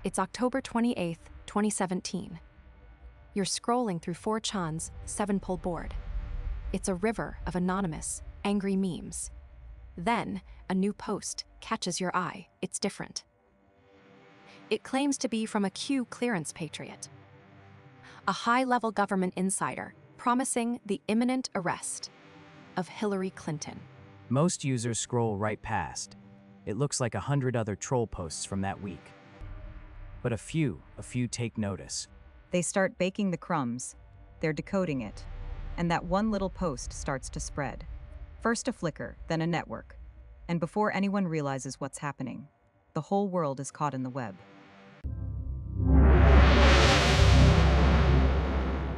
It's October 28th, 2017. You're scrolling through 4chan's 7-pole board. It's a river of anonymous, angry memes. Then, a new post catches your eye. It's different. It claims to be from a Q clearance patriot, a high-level government insider promising the imminent arrest of Hillary Clinton. Most users scroll right past. It looks like 100 other troll posts from that week. But a few take notice. They start baking the crumbs. They're decoding it. And that one little post starts to spread. First a flicker, then a network. And before anyone realizes what's happening, the whole world is caught in the web.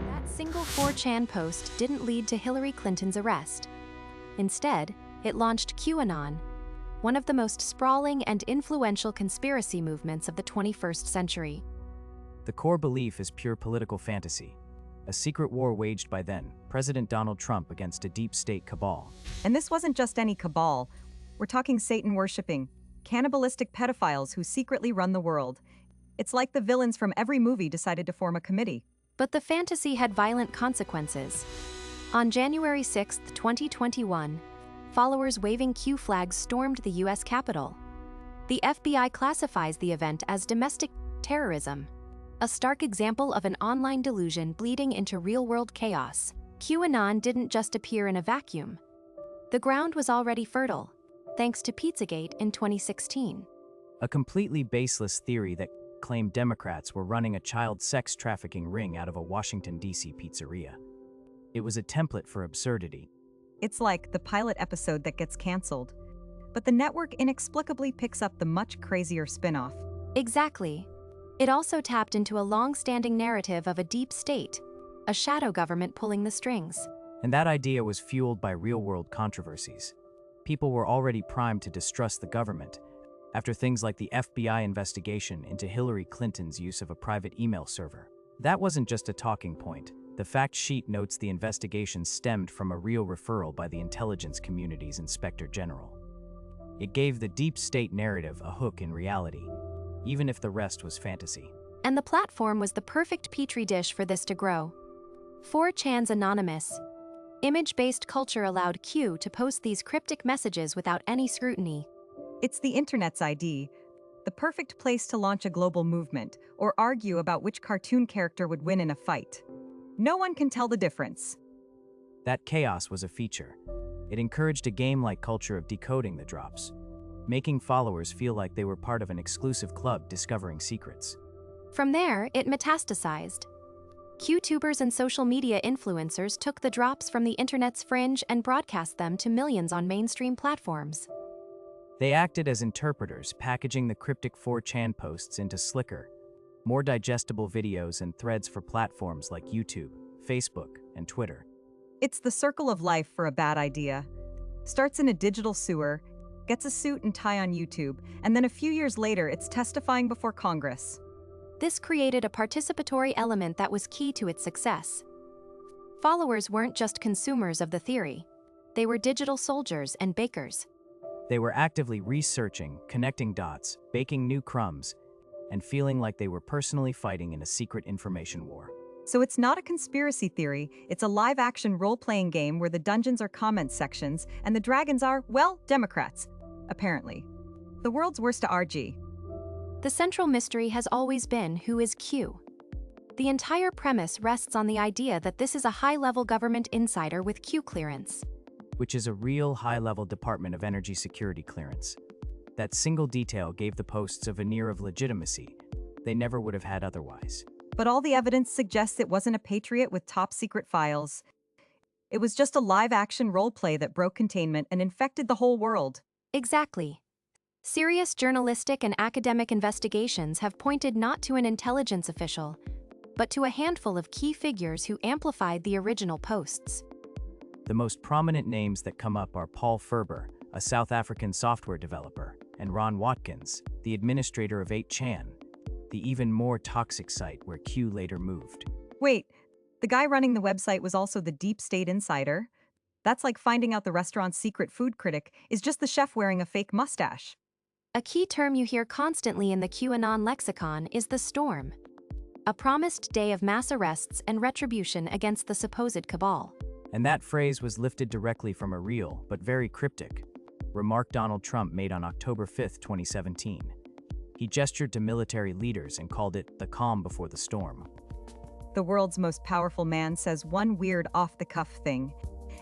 That single 4chan post didn't lead to Hillary Clinton's arrest. Instead, it launched QAnon, one of the most sprawling and influential conspiracy movements of the 21st century. The core belief is pure political fantasy, a secret war waged by then President Donald Trump against a deep state cabal. And this wasn't just any cabal. We're talking Satan-worshipping, cannibalistic pedophiles who secretly run the world. It's like the villains from every movie decided to form a committee. But the fantasy had violent consequences. On January 6, 2021, followers waving Q flags stormed the U.S. Capitol. The FBI classifies the event as domestic terrorism, a stark example of an online delusion bleeding into real-world chaos. QAnon didn't just appear in a vacuum. The ground was already fertile, thanks to Pizzagate in 2016. A completely baseless theory that claimed Democrats were running a child sex trafficking ring out of a Washington, D.C. pizzeria. It was a template for absurdity. It's like the pilot episode that gets canceled. But the network inexplicably picks up the much crazier spin-off. Exactly. It also tapped into a long-standing narrative of a deep state, a shadow government pulling the strings. And that idea was fueled by real-world controversies. People were already primed to distrust the government after things like the FBI investigation into Hillary Clinton's use of a private email server. That wasn't just a talking point. The fact sheet notes the investigation stemmed from a real referral by the intelligence community's Inspector General. It gave the deep state narrative a hook in reality, even if the rest was fantasy. And the platform was the perfect petri dish for this to grow. 4chan's anonymous, image-based culture allowed Q to post these cryptic messages without any scrutiny. It's the internet's ID, the perfect place to launch a global movement or argue about which cartoon character would win in a fight. No one can tell the difference. That chaos was a feature. It encouraged a game-like culture of decoding the drops, making followers feel like they were part of an exclusive club discovering secrets. From there, it metastasized. QTubers and social media influencers took the drops from the internet's fringe and broadcast them to millions on mainstream platforms. They acted as interpreters, packaging the cryptic 4chan posts into slicker, more digestible videos and threads for platforms like YouTube, Facebook, and Twitter. It's the circle of life for a bad idea. Starts in a digital sewer, gets a suit and tie on YouTube, and then a few years later it's testifying before Congress. This created a participatory element that was key to its success. Followers weren't just consumers of the theory. They were digital soldiers and bakers. They were actively researching, connecting dots, baking new crumbs, and feeling like they were personally fighting in a secret information war. So it's not a conspiracy theory, it's a live-action role-playing game where the dungeons are comment sections and the dragons are, well, Democrats, apparently. The world's worst RG. The central mystery has always been who is Q. The entire premise rests on the idea that this is a high-level government insider with Q clearance. Which is a real high-level Department of Energy security clearance. That single detail gave the posts a veneer of legitimacy they never would have had otherwise. But all the evidence suggests it wasn't a patriot with top-secret files. It was just a live-action role-play that broke containment and infected the whole world. Exactly. Serious journalistic and academic investigations have pointed not to an intelligence official, but to a handful of key figures who amplified the original posts. The most prominent names that come up are Paul Ferber, a South African software developer, and Ron Watkins, the administrator of 8chan, the even more toxic site where Q later moved. Wait, the guy running the website was also the deep state insider? That's like finding out the restaurant's secret food critic is just the chef wearing a fake mustache. A key term you hear constantly in the QAnon lexicon is the storm, a promised day of mass arrests and retribution against the supposed cabal. And that phrase was lifted directly from a real, but very cryptic, remark Donald Trump made on October 5, 2017. He gestured to military leaders and called it the calm before the storm. The world's most powerful man says one weird off-the-cuff thing,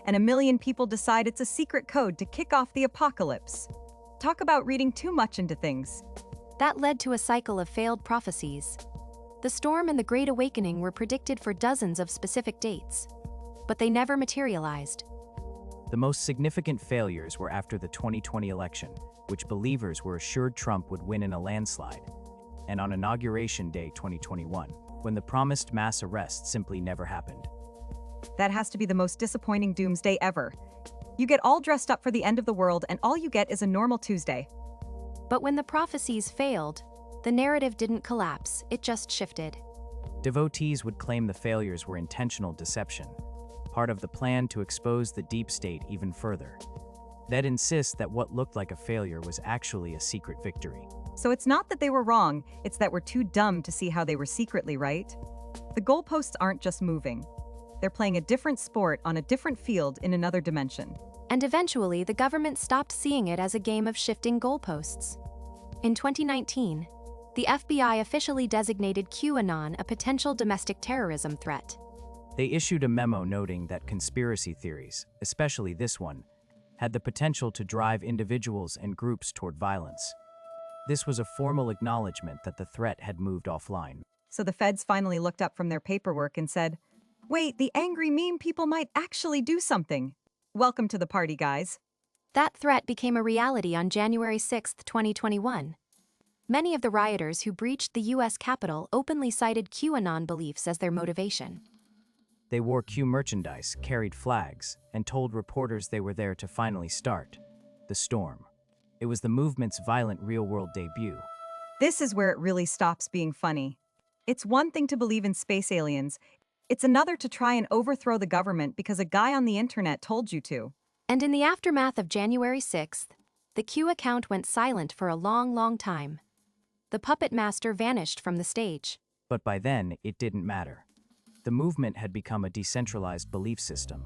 and a million people decide it's a secret code to kick off the apocalypse. Talk about reading too much into things. That led to a cycle of failed prophecies. The storm and the Great Awakening were predicted for dozens of specific dates, but they never materialized. The most significant failures were after the 2020 election, which believers were assured Trump would win in a landslide, and on Inauguration Day 2021, when the promised mass arrests simply never happened. That has to be the most disappointing doomsday ever. You get all dressed up for the end of the world and all you get is a normal Tuesday. But when the prophecies failed, the narrative didn't collapse, it just shifted. Devotees would claim the failures were intentional deception, part of the plan to expose the deep state even further. They'd insist that what looked like a failure was actually a secret victory. So it's not that they were wrong, it's that we're too dumb to see how they were secretly right. The goalposts aren't just moving. They're playing a different sport on a different field in another dimension. And eventually, the government stopped seeing it as a game of shifting goalposts. In 2019, the FBI officially designated QAnon a potential domestic terrorism threat. They issued a memo noting that conspiracy theories, especially this one, had the potential to drive individuals and groups toward violence. This was a formal acknowledgement that the threat had moved offline. So the feds finally looked up from their paperwork and said, "Wait, the angry meme people might actually do something. Welcome to the party, guys." That threat became a reality on January 6, 2021. Many of the rioters who breached the U.S. Capitol openly cited QAnon beliefs as their motivation. They wore Q merchandise, carried flags, and told reporters they were there to finally start the storm. It was the movement's violent real-world debut. This is where it really stops being funny. It's one thing to believe in space aliens. It's another to try and overthrow the government because a guy on the internet told you to. And in the aftermath of January 6th, the Q account went silent for a long time. The puppet master vanished from the stage. But by then, it didn't matter. The movement had become a decentralized belief system.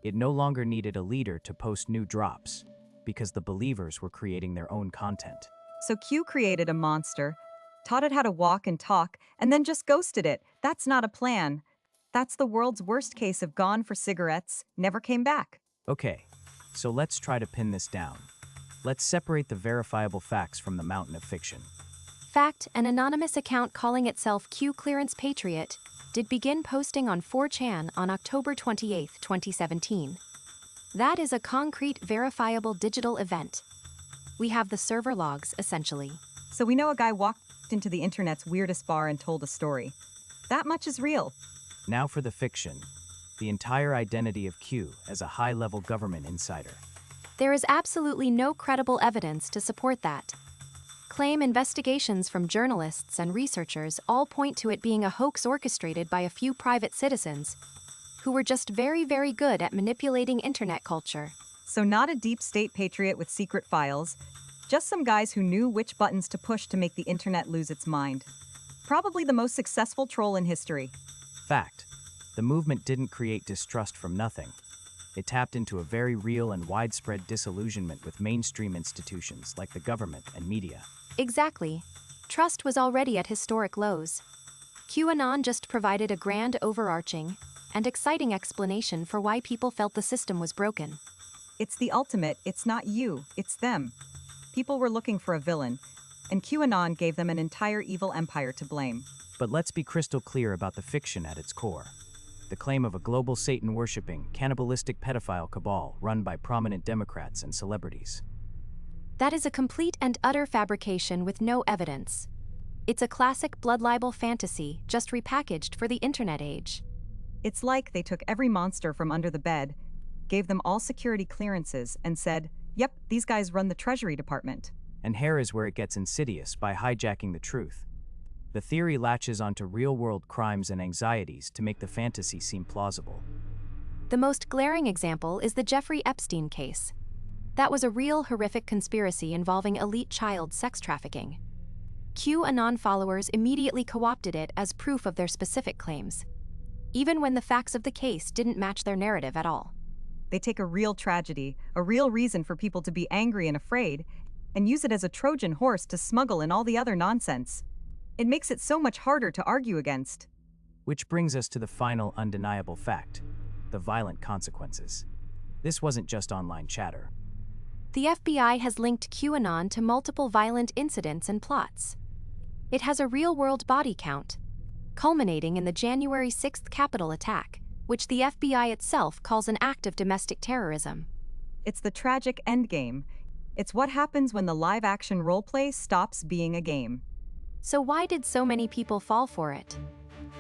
It no longer needed a leader to post new drops, because the believers were creating their own content. So Q created a monster, taught it how to walk and talk, and then just ghosted it. That's not a plan. That's the world's worst case of gone for cigarettes, never came back. Okay, so let's try to pin this down. Let's separate the verifiable facts from the mountain of fiction. Fact: an anonymous account calling itself Q Clearance Patriot did begin posting on 4chan on October 28, 2017. That is a concrete, verifiable digital event. We have the server logs, essentially. So we know a guy walked into the internet's weirdest bar and told a story. That much is real. Now for the fiction. The entire identity of Q as a high-level government insider. There is absolutely no credible evidence to support that. Claim investigations from journalists and researchers all point to it being a hoax orchestrated by a few private citizens who were just very good at manipulating internet culture. So not a deep state patriot with secret files, just some guys who knew which buttons to push to make the internet lose its mind. Probably the most successful troll in history. Fact. The movement didn't create distrust from nothing. It tapped into a very real and widespread disillusionment with mainstream institutions like the government and media. Exactly. Trust was already at historic lows. QAnon just provided a grand, overarching, and exciting explanation for why people felt the system was broken. It's the ultimate, it's not you, it's them. People were looking for a villain, and QAnon gave them an entire evil empire to blame. But let's be crystal clear about the fiction at its core. The claim of a global Satan-worshipping, cannibalistic pedophile cabal run by prominent Democrats and celebrities. That is a complete and utter fabrication with no evidence. It's a classic blood libel fantasy, just repackaged for the internet age. It's like they took every monster from under the bed, gave them all security clearances, and said, "Yep, these guys run the Treasury Department." And here is where it gets insidious by hijacking the truth. The theory latches onto real-world crimes and anxieties to make the fantasy seem plausible. The most glaring example is the Jeffrey Epstein case. That was a real horrific conspiracy involving elite child sex trafficking. QAnon followers immediately co-opted it as proof of their specific claims, even when the facts of the case didn't match their narrative at all. They take a real tragedy, a real reason for people to be angry and afraid, and use it as a Trojan horse to smuggle in all the other nonsense. It makes it so much harder to argue against. Which brings us to the final undeniable fact: the violent consequences. This wasn't just online chatter. The FBI has linked QAnon to multiple violent incidents and plots. It has a real-world body count, culminating in the January 6th Capitol attack, which the FBI itself calls an act of domestic terrorism. It's the tragic endgame. It's what happens when the live-action roleplay stops being a game. So why did so many people fall for it?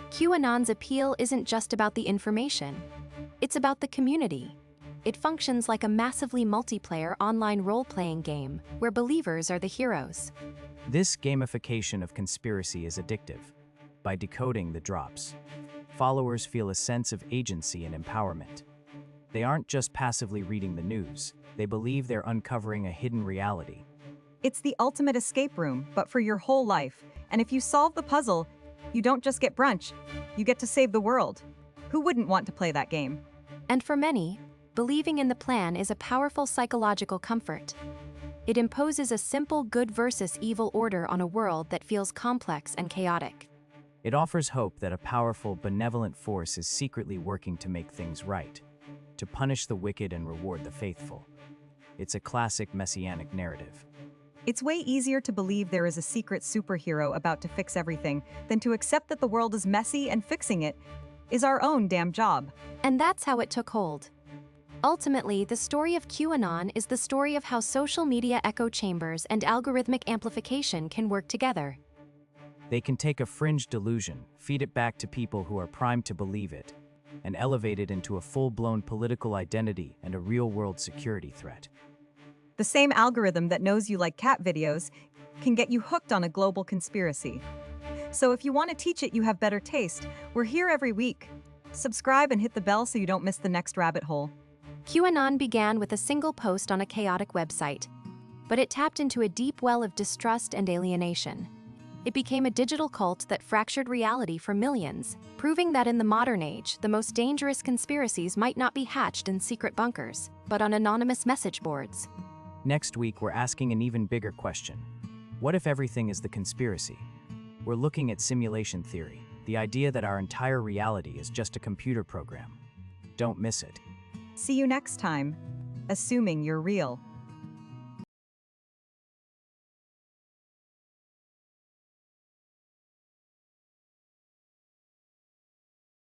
QAnon's appeal isn't just about the information. It's about the community. It functions like a massively multiplayer online role-playing game where believers are the heroes. This gamification of conspiracy is addictive. By decoding the drops, followers feel a sense of agency and empowerment. They aren't just passively reading the news, they believe they're uncovering a hidden reality. It's the ultimate escape room, but for your whole life. And if you solve the puzzle, you don't just get brunch, you get to save the world. Who wouldn't want to play that game? And for many, believing in the plan is a powerful psychological comfort. It imposes a simple good versus evil order on a world that feels complex and chaotic. It offers hope that a powerful, benevolent force is secretly working to make things right, to punish the wicked and reward the faithful. It's a classic messianic narrative. It's way easier to believe there is a secret superhero about to fix everything than to accept that the world is messy and fixing it is our own damn job. And that's how it took hold. Ultimately, the story of QAnon is the story of how social media echo chambers and algorithmic amplification can work together. They can take a fringe delusion, feed it back to people who are primed to believe it, and elevate it into a full-blown political identity and a real-world security threat. The same algorithm that knows you like cat videos can get you hooked on a global conspiracy. So if you want to teach it you have better taste, we're here every week. Subscribe and hit the bell so you don't miss the next rabbit hole. QAnon began with a single post on a chaotic website, but it tapped into a deep well of distrust and alienation. It became a digital cult that fractured reality for millions, proving that in the modern age, the most dangerous conspiracies might not be hatched in secret bunkers, but on anonymous message boards. Next week, we're asking an even bigger question. What if everything is the conspiracy? We're looking at simulation theory, the idea that our entire reality is just a computer program. Don't miss it. See you next time, assuming you're real.